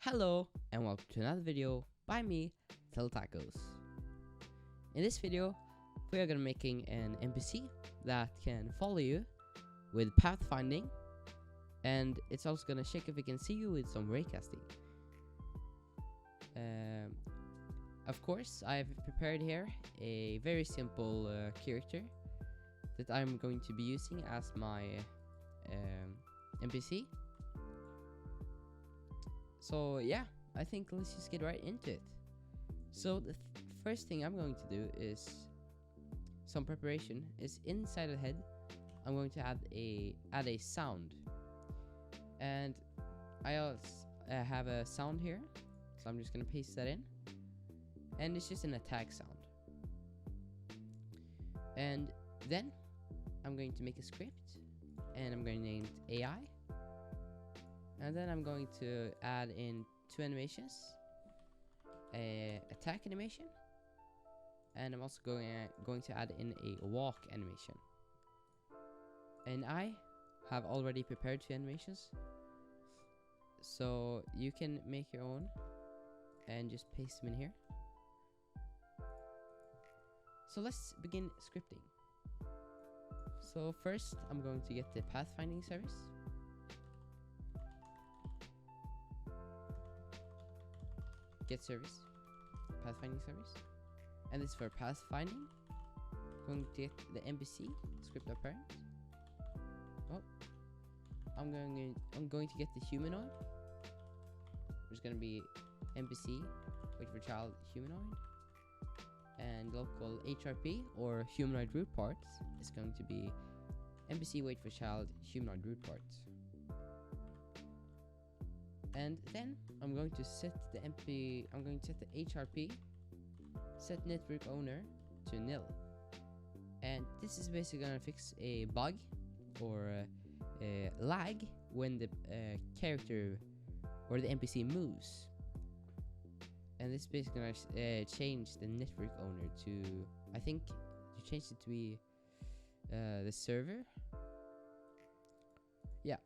Hello and welcome to another video by me, Tacos. In this video, we are gonna making an NPC that can follow you with pathfinding, and it's also gonna check if it can see you with some raycasting. Of course, I've prepared here a very simple character that I'm going to be using as my NPC. So yeah, I think let's just get right into it. So the first thing I'm going to do is some preparation. Is inside the head, I'm going to add a sound, and I also have a sound here, so I'm just gonna paste that in, and it's just an attack sound. And then I'm going to make a script, and I'm going to name it AI. And then I'm going to add in two animations, attack animation, and I'm also going to add in a walk animation. And I have already prepared two animations, so you can make your own and just paste them in here. So let's begin scripting. So first I'm going to get the pathfinding service. Get service, pathfinding service, and this is for pathfinding. Going to get the NPC script apparent. Oh, I'm going to get the humanoid, which is going to be NPC wait for child humanoid, and local HRP or humanoid root parts is going to be NPC wait for child humanoid root parts. And then I'm going to set the HRP set network owner to nil. And this is basically gonna fix a bug or a lag when the character or the NPC moves. And this is basically gonna change the network owner to, I think you changed it to be the server. Yeah.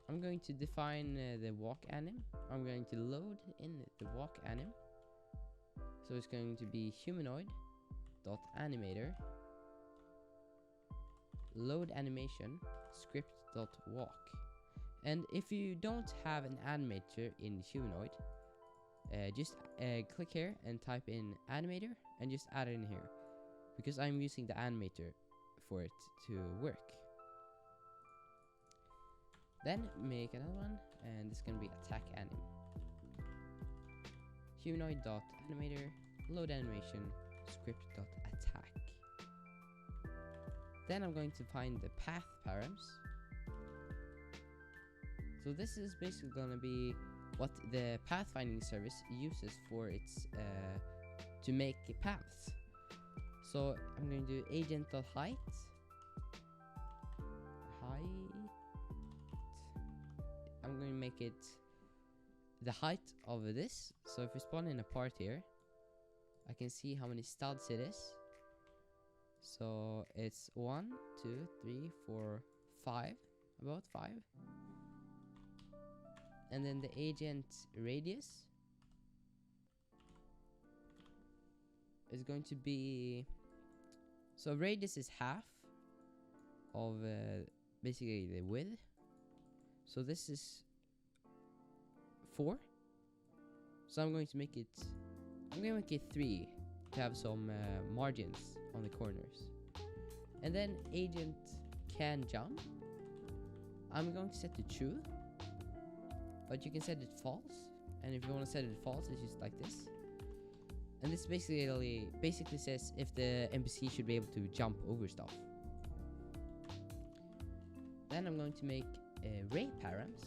I'm going to define the walk anim. I'm going to load in the walk anim. So it's going to be humanoid.animator load animation script.walk. And if you don't have an animator in humanoid, just click here and type in animator and just add it in here, because I'm using the animator for it to work. Then make another one, and this is gonna be attack anim. Humanoid.animator load animation script.attack. Then I'm going to find the path params. So this is basically gonna be what the pathfinding service uses for its to make paths. So I'm going to do agent.height. I'm going to make it the height of this. So if we spawn in a part here, I can see how many studs it is. So it's 1, 2, 3, 4, 5, about 5. And then the agent radius is going to be, so radius is half of basically the width. So this is 4. So I'm going to make it 3 to have some margins on the corners. And then agent can jump. I'm going to set it true, but you can set it false. And if you want to set it false, it's just like this. And this basically says if the NPC should be able to jump over stuff. Then I'm going to make ray params.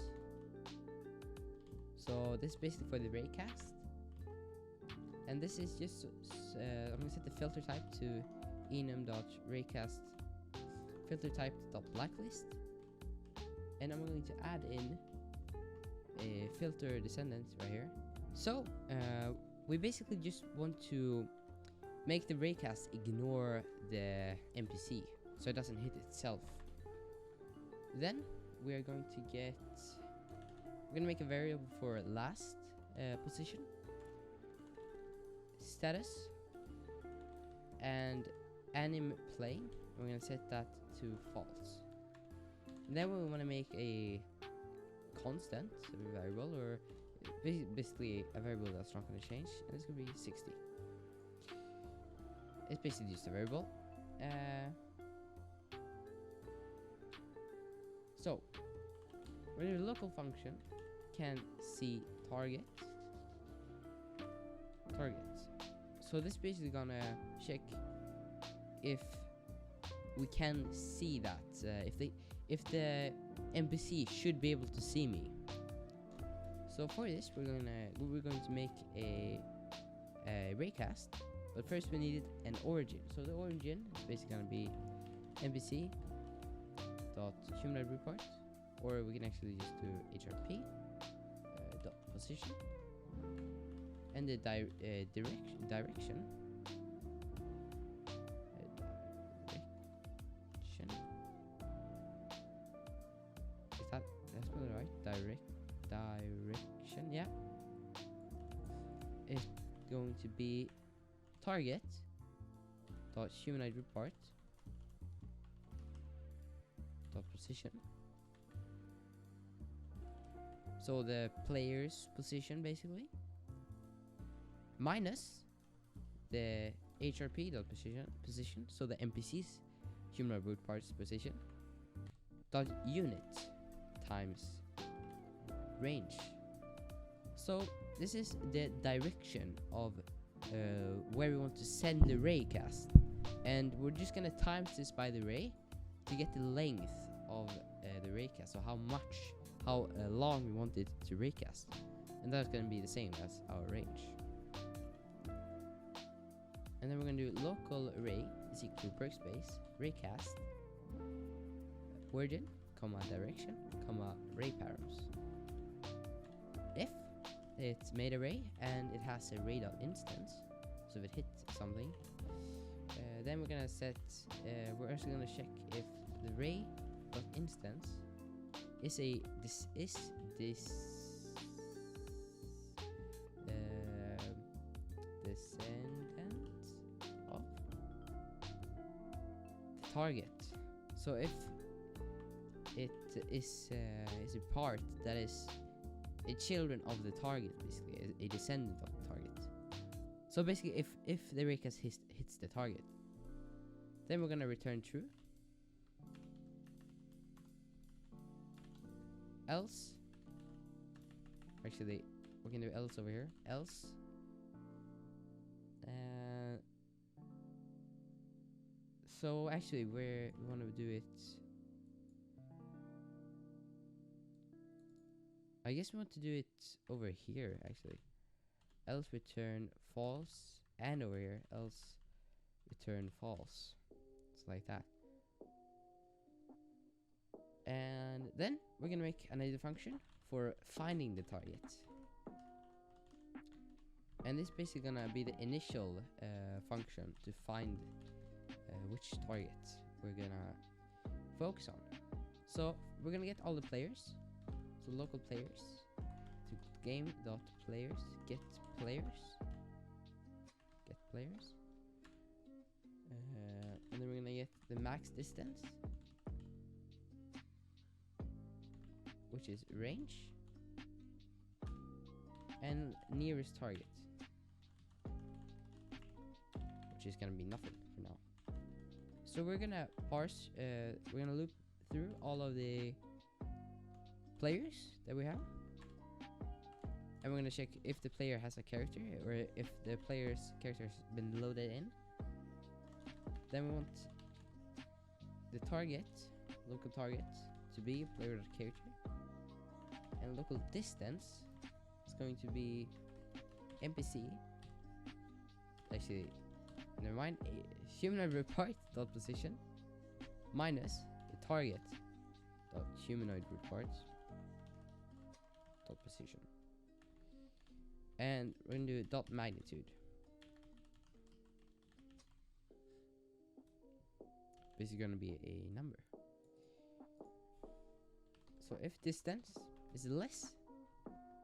So this is basically for the raycast, and this is just I'm going to set the filter type to enum.raycast filter type.blacklist, and I'm going to add in a filter descendant right here. So we basically just want to make the raycast ignore the NPC so it doesn't hit itself. Then we are going to get we're gonna make a variable for last position, status, and anim playing. We're gonna set that to false. And then we want to make a constant, so a variable, or basically a variable that's not going to change, and it's going to be 60. It's basically just a variable. So when your local function can see target. So this basically gonna check if we can see that, if the NPC should be able to see me. So for this, we're going to make a raycast, but first we needed an origin. So the origin is basically going to be NPC dot humanoid report, or we can actually just do HRP dot position, and the direction. That's probably right. Direction, yeah. It's going to be target dot humanoid report dot position. So the player's position basically, minus the HRP dot position. So the NPC's humanoid report's position dot unit times range. So this is the direction of where we want to send the raycast, and we're just gonna times this by the ray to get the length of the raycast, so how long we want it to raycast, and that's gonna be the same as our range. And then we're gonna do local array is equal to workspace raycast origin, comma direction, comma ray params. If it's made array and it has a ray dot instance, so if it hits something, then we're gonna set. We're also gonna check if the ray dot instance is descendant of the target. So if it is a part that is a children of the target, basically a descendant of the target. So basically, if the raycast hits the target, then we're gonna return true. Else, actually, we can do else over here. Else, so actually, we want to do it. I guess we want to do it over here, actually. Else return false, and over here, else return false. It's like that. And then we're gonna make another function for finding the target. And this is basically gonna be the initial function to find which target we're gonna focus on. So we're gonna get all the players. So local players to game.players get players, and then we're gonna get the max distance, which is range, and nearest target, which is gonna be nothing for now. So we're gonna parse. We're gonna loop through all of the players that we have, and we're gonna check if the player has a character, or if the player's character has been loaded in. Then we want the target, local target, to be player character, and local distance is going to be NPC. Actually, never mind. Humanoid report dot position minus the target dot humanoid report dot position, and we're gonna do dot magnitude. Basically gonna be a number. So if distance is less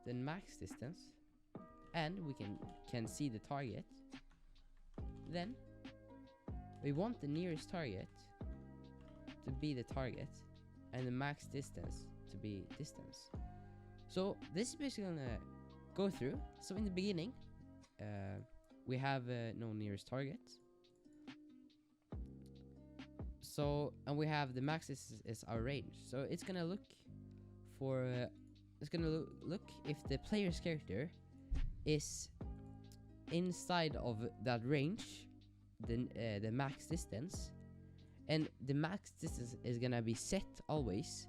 the max distance, and we can see the target, then we want the nearest target to be the target and the max distance to be distance. So this is basically gonna go through. So in the beginning, we have no nearest target. So, and we have the max is our range. So it's gonna look for look if the player's character is inside of that range, the max distance, and the max distance is gonna be set always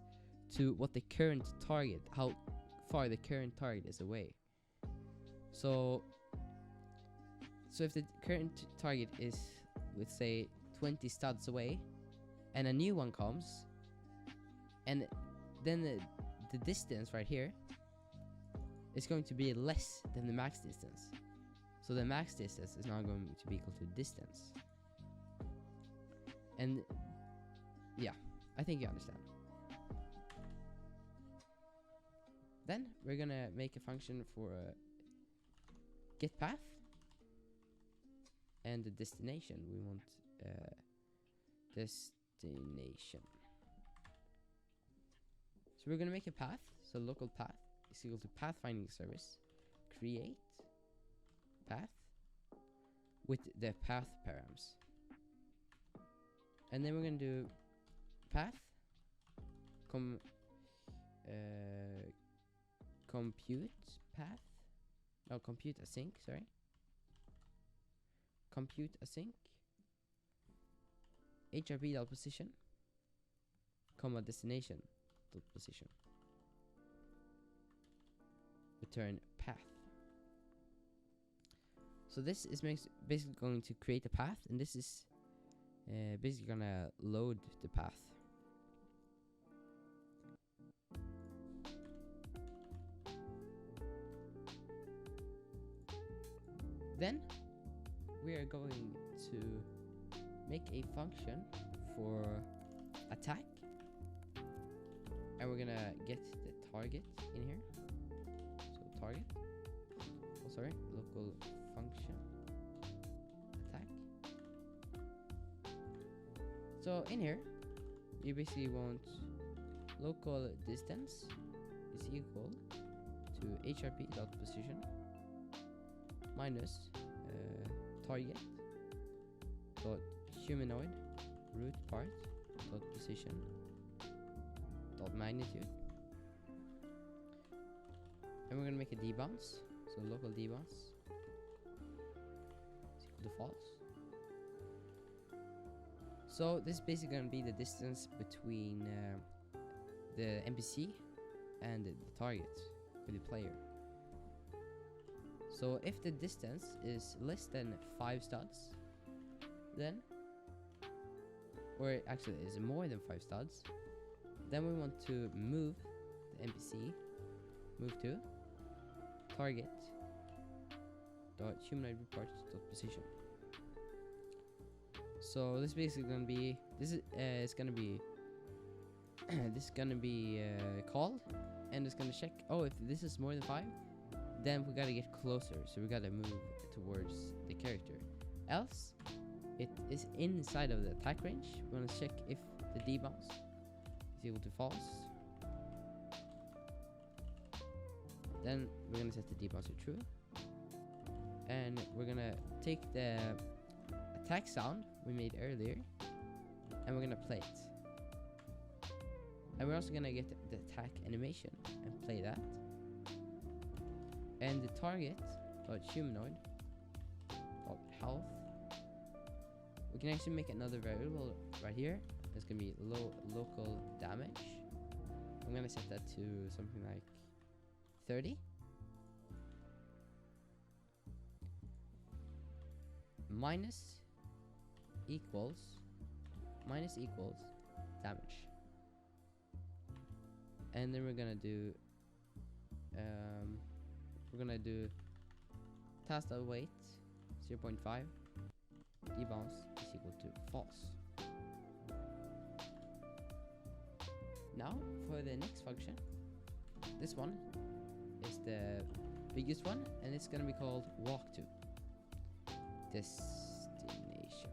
to what the current target, how far the current target is away. So if the current target is, let's say, 20 studs away, and a new one comes, and then the distance right here is going to be less than the max distance. So the max distance is now going to be equal to distance. And yeah, I think you understand. Then we're gonna make a function for get path, and the destination. We want destination. So we're gonna make a path. So local path is equal to pathfinding service create path with the path params, and then we're gonna do path compute path. No, compute async. Sorry. Compute async. HRP.position, comma destination dot position. Return path. So this is basically going to create a path, and this is basically gonna load the path. Then we are going to make a function for attack, and we're gonna get the target in here. So target, oh sorry, local function attack. So in here you basically want local distance is equal to hrp.position minus target dot humanoid root part dot position dot magnitude, and we're gonna make a debounce. So local debounce is equal to false. So this is basically gonna be the distance between the NPC and the target with the player. So if the distance is less than 5 studs, then, or actually is more than 5 studs, then we want to move the NPC, move to target dot humanoid report dot position. So this is basically gonna be this is gonna be this is gonna be called, and it's gonna check. Oh, if this is more than 5, then we gotta get closer. So we gotta move towards the character. Else, it is inside of the attack range. We're gonna check if the debounce is equal to false. Then we're gonna set the debounce to true, and we're gonna take the attack sound we made earlier, and we're gonna play it. And we're also gonna get the attack animation and play that. And the target dot humanoid dot health, we can actually make another variable right here. It's gonna be local damage. I'm gonna set that to something like 30. Minus equals damage. And then we're gonna do task weight 0.5 debounce is equal to false. Now for the next function, this one is the biggest one, and it's gonna be called walk to destination.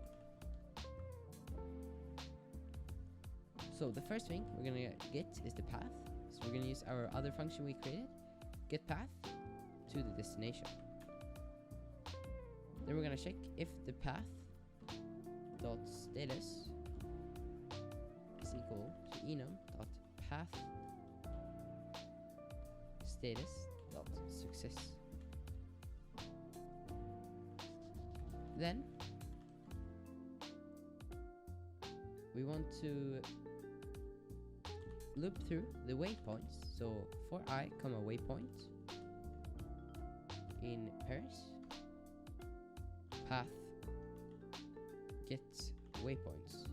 So the first thing we're gonna get is the path. So we're gonna use our other function we created, get path to the destination. Then we're gonna check if the path dot status is equal to enum dot path status dot success. Then we want to loop through the waypoints. So for I, comma waypoint in pairs, path get waypoints.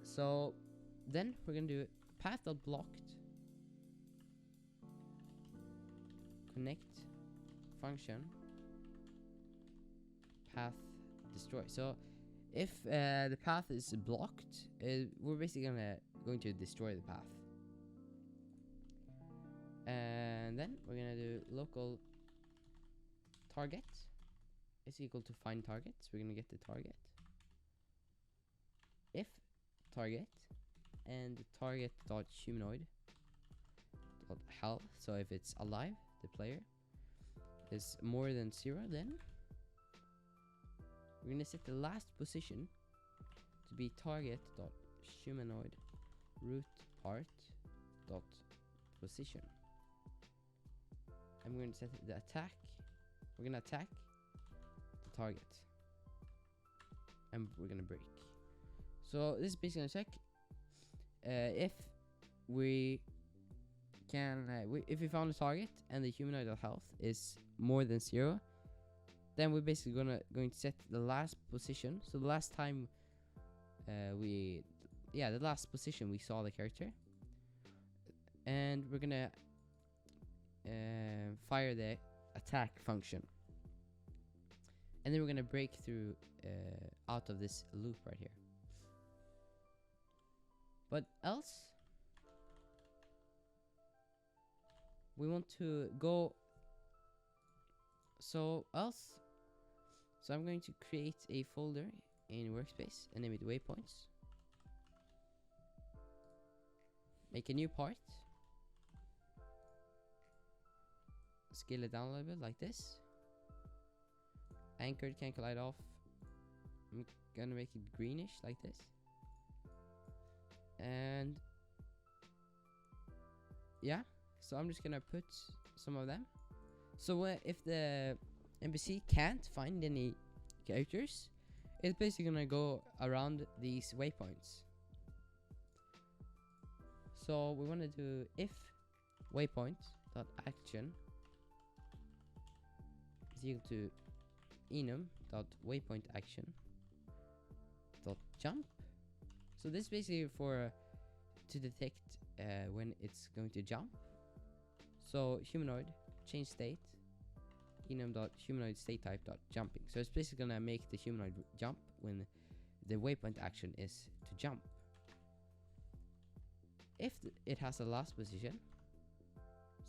So then we're gonna do path.blocked connect function path destroy. So if the path is blocked, we're basically going to destroy the path. And then we're gonna do local target is equal to find target. So we're gonna get the target. If target and target dot humanoid dot health, so if it's alive, the player is more than 0, then we're gonna set the last position to be target dot humanoid root part dot position, and we're gonna set the attack. We're gonna attack the target, and we're gonna break. So this is basically gonna check if we can if we found a target and the humanoid health is more than 0, then we're basically going to set the last position. So the last time the last position we saw the character, and we're gonna fire the attack function, and then we're gonna break through out of this loop right here. But else we want to go so I'm going to create a folder in workspace and name it waypoints. Make a new part, scale it down a little bit like this. Anchored can collide off. I'm gonna make it greenish like this, and yeah, so I'm just gonna put some of them. So if the NPC can't find any characters, it's basically gonna go around these waypoints. So we want to do if waypoint dot action is equal to enum dot waypoint action dot jump. So this is basically for to detect when it's going to jump. So humanoid change state enum dot humanoid state type dot jumping. So it's basically gonna make the humanoid jump when the waypoint action is to jump. If it has a last position,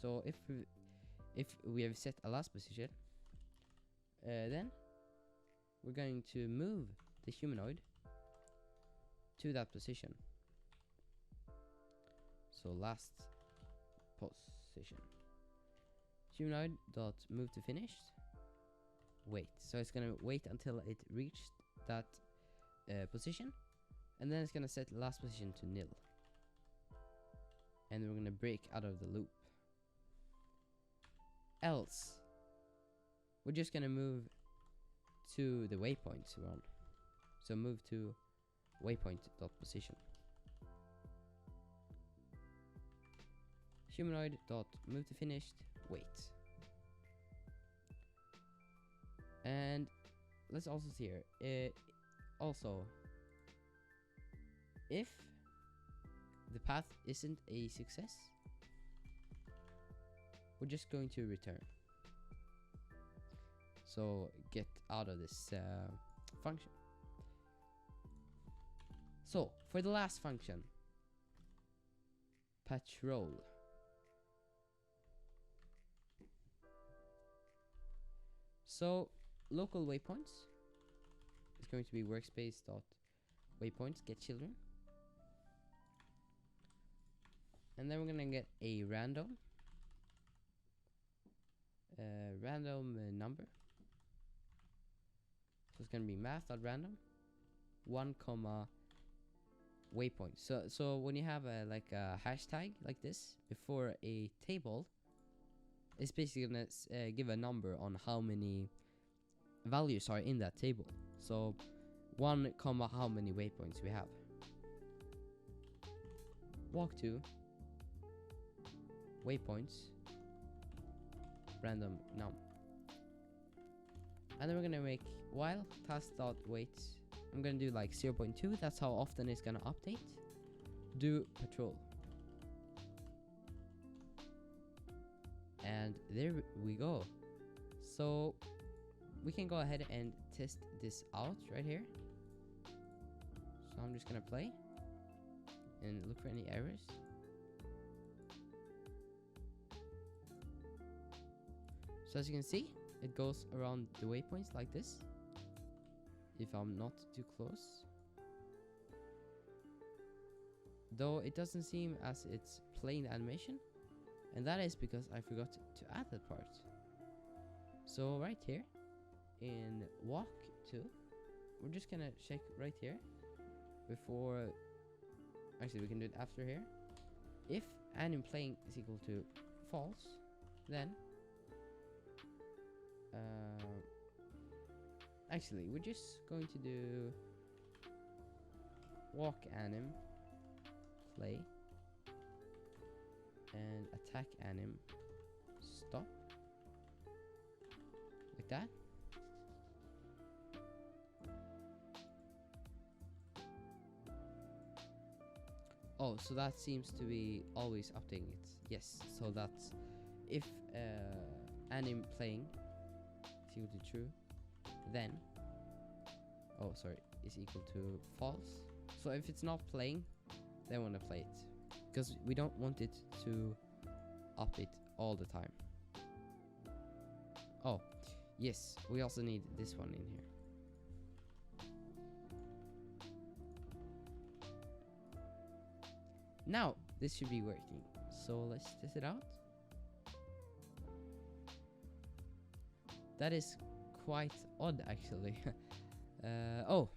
so if we have set a last position, then we're going to move the humanoid to that position. So last position, humanoid dot move to finished wait. So it's gonna wait until it reached that position, and then it's gonna set last position to nil, and we're gonna break out of the loop. Else we're just gonna move to the waypoints we're on. So move to waypoint dot position, humanoid dot move to finished wait. And let's also see here, also if the path isn't a success, we're just going to return. So get out of this function. So for the last function, patrol. So local waypoints is going to be workspace dot waypoints get children, and then we're gonna get a random number. So it's gonna be math.random 1 comma waypoint. So when you have a like a hashtag like this before a table, it's basically gonna give a number on how many values are in that table. So 1 comma how many waypoints we have. Walk to waypoints random num. And then we're gonna make while task.wait. I'm gonna do like 0.2. That's how often it's gonna update. Do patrol. And there we go. So we can go ahead and test this out right here. So I'm just gonna play and look for any errors. So as you can see, it goes around the waypoints like this, if I'm not too close. Though it doesn't seem as it's playing the animation, and that is because I forgot to add that part. So right here in walk to, we're just gonna check right here before, actually we can do it after here. If anim playing is equal to false, then actually we're just going to do walk anim play and attack anim stop, like that. Oh, so that seems to be always updating it. Yes, so that's if anim playing is equal to true, then is equal to false. So if it's not playing, then I want to play it, because we don't want it to update all the time. Oh yes, we also need this one in here. Now this should be working, so let's test it out. That is quite odd actually. Oh,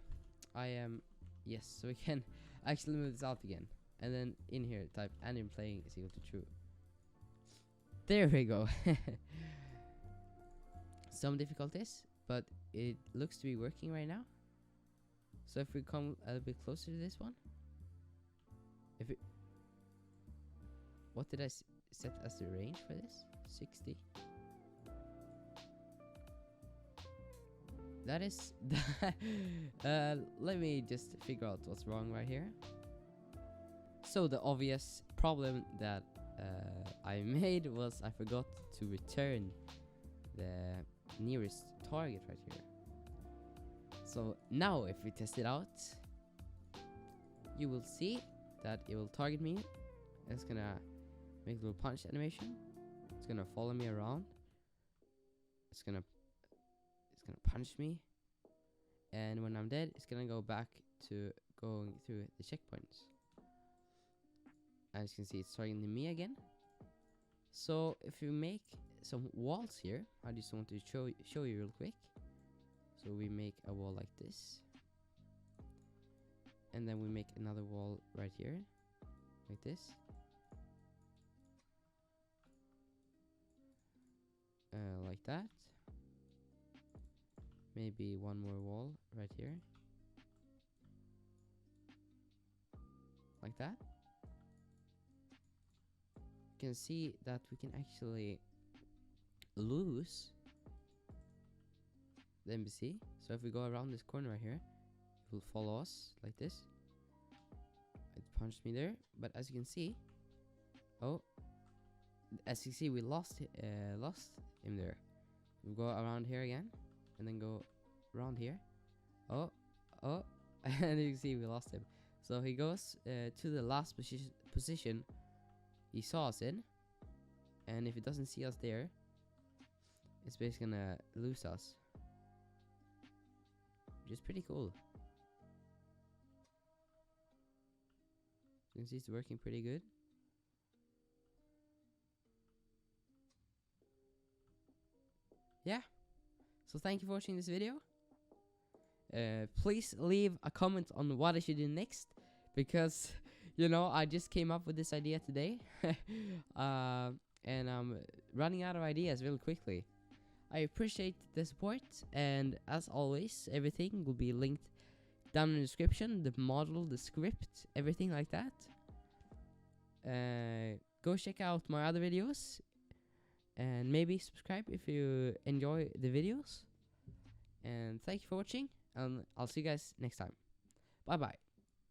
I am yes, so we can actually move this out again, and then in here type anim playing is equal to true. There we go. Some difficulties, but it looks to be working right now. So if we come a little bit closer to this one, if it, what did I set as the range for this? 60. That is let me just figure out what's wrong right here. So the obvious problem that I made was I forgot to return the nearest target right here. So now if we test it out, you will see that it will target me. It's gonna make a little punch animation. It's gonna follow me around. It's gonna punch me, and when I'm dead, it's gonna go back to going through the checkpoints. As you can see, it's targeting me again. So if you make some walls here, I just want to show you real quick. So we make a wall like this, and then we make another wall right here, like this. Like that. Maybe one more wall right here, like that. You can see that we can actually lose the NPC. So if we go around this corner right here, it will follow us like this. It punched me there, but as you can see, we lost him there. We'll go around here again, and then go around here. And you can see we lost him. So he goes to the last position he saw us in, and if it doesn't see us there, it's basically gonna lose us, which is pretty cool. You can see it's working pretty good. Yeah. So thank you for watching this video. Please leave a comment on what I should do next, because you know, I just came up with this idea today. And I'm running out of ideas real quickly. I appreciate the support, and as always, everything will be linked down in the description, the model, the script, everything like that. Go check out my other videos, and maybe subscribe if you enjoy the videos. And thank you for watching, and I'll see you guys next time. Bye bye.